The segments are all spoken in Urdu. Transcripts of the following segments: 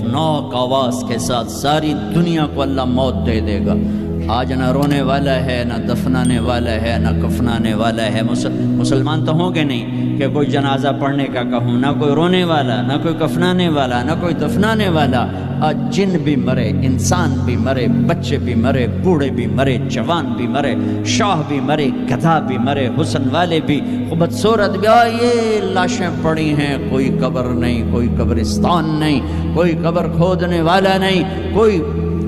خوفناک آواز کے ساتھ ساری دنیا کو اللہ موت دے دے گا. آج نہ رونے والا ہے، نہ دفنانے والا ہے، نہ کفنانے والا ہے. مسلمان تو ہوں گے نہیں کہ کوئی جنازہ پڑھنے کا کہوں، نہ کوئی رونے والا، نہ کوئی کفنانے والا، نہ کوئی دفنانے والا. آج جن بھی مرے، انسان بھی مرے، بچے بھی مرے، بوڑھے بھی مرے، جوان بھی مرے، شاہ بھی مرے، گدھا بھی مرے، حسن والے بھی، خوبصورت بھی. یہ لاشیں پڑی ہیں، کوئی قبر نہیں، کوئی قبرستان نہیں، کوئی قبر کھودنے والا نہیں،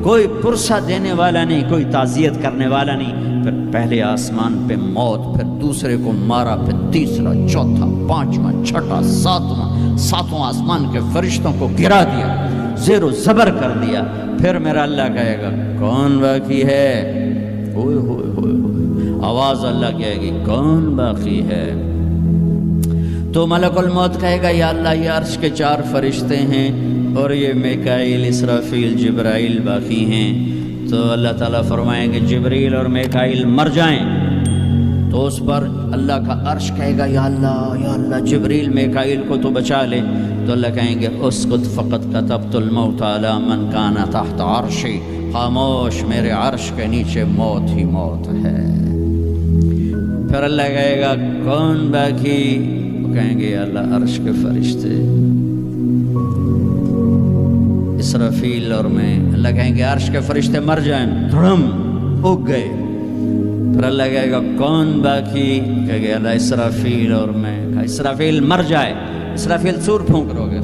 کوئی پرسہ دینے والا نہیں، کوئی تعزیت کرنے والا نہیں. پھر پہلے آسمان پہ موت، پھر دوسرے کو مارا، پھر تیسرا، چوتھا، پانچواں، چھٹا، ساتواں آسمان کے فرشتوں کو گرا دیا، زیر و زبر کر دیا. پھر میرا اللہ کہے گا کون باقی ہے؟ ہوئے ہوئے ہوئے ہوئے، آواز اللہ کہے گی کون باقی ہے؟ تو ملک الموت کہے گا یا اللہ یہ عرش کے 4 فرشتے ہیں اور یہ میکائیل، اسرافیل، جبرائیل باقی ہیں. تو اللہ تعالیٰ فرمائیں گے جبریل اور میکائیل مر جائیں. تو اس پر اللہ کا عرش کہے گا یا اللہ جبریل میکائیل کو تو بچا لے. تو اللہ کہیں گے اسکت فقط کتبت الموت علی من کان تحت عرشی، خاموش، میرے عرش کے نیچے موت ہی موت ہے. پھر اللہ کہے گا کون باقی؟ وہ کہیں گے یا اللہ عرش کے فرشتے، اسرافیل اور میں. اللہ کہیں گے عرش کے فرشتے مر جائیں، دھڑم اگ گئے. پھر اللہ کہے گا کون باقی؟ کہے گا اللہ اسرافیل اور میں. کہا اسرافیل مر جائے. اسرافیل سور پھونک رو گے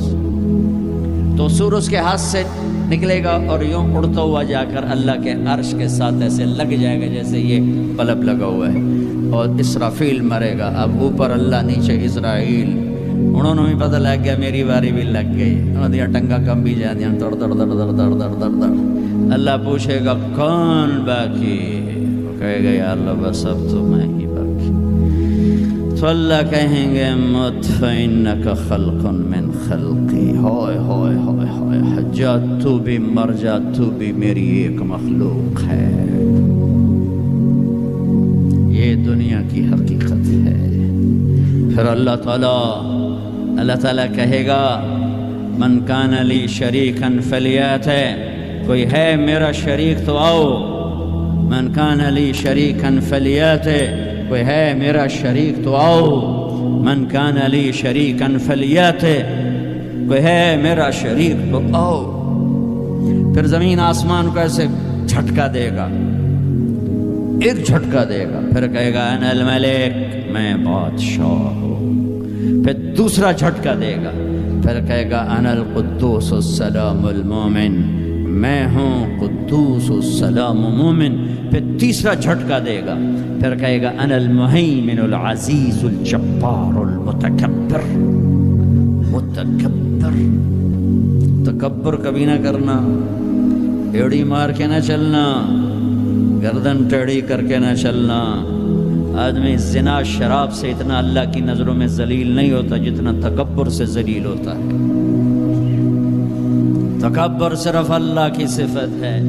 تو سور اس کے ہاتھ سے نکلے گا اور یوں اڑتا ہوا جا کر اللہ کے عرش کے ساتھ ایسے لگ جائے گا جیسے یہ بلب لگا ہوا ہے، اور اسرافیل مرے گا. اب اوپر اللہ، نیچے اسرائیل. انہوں نے بھی پتہ لگ گیا میری باری بھی لگ گئی. انہوں نے ٹنگا کم بھی جا دیا، دڑ دڑ دڑ دڑ دڑ دڑ دڑ دڑ. اللہ پوچھے گا کون باقی؟ وہ کہے گا یا اللہ بس اب تو میں ہی باقی. تو اللہ کہیں گے مت فإنک خلق من خلقی. ہوئے ہوئے ہوئے ہوئے، حجات تو بھی مر جا، تو بھی میری ایک مخلوق ہے. یہ دنیا کی حقیقت ہے. پھر اللہ تعالیٰ کہے گا من کان لی شریکا فلیات، کوئی ہے میرا شریک تو آؤ. من کان لی شریکا فلیات، کوئی ہے میرا شریک تو آؤ. من کان لی شریکا فلیات، کوئی ہے میرا شریک تو آؤ. پھر زمین آسمان کو ایسے جھٹکا دے گا، ایک جھٹکا دے گا. پھر کہے گا انا الملک، میں بادشاہ ہوں. پھر دوسرا جھٹکا دے گا. پھر کہے گا انا القدوس السلام المومن، میں ہوں قدوس السلام مومن. پھر تیسرا جھٹکا دے گا. پھر کہے گا انا المہیمن العزیز الجبار المتکبر. متکبر، تکبر کبھی نہ کرنا، ایڑی مار کے نہ چلنا، گردن ٹیڑھی کر کے نہ چلنا. آدمی زنا شراب سے اتنا اللہ کی نظروں میں ذلیل نہیں ہوتا جتنا تکبر سے ذلیل ہوتا ہے. تکبر صرف اللہ کی صفت ہے.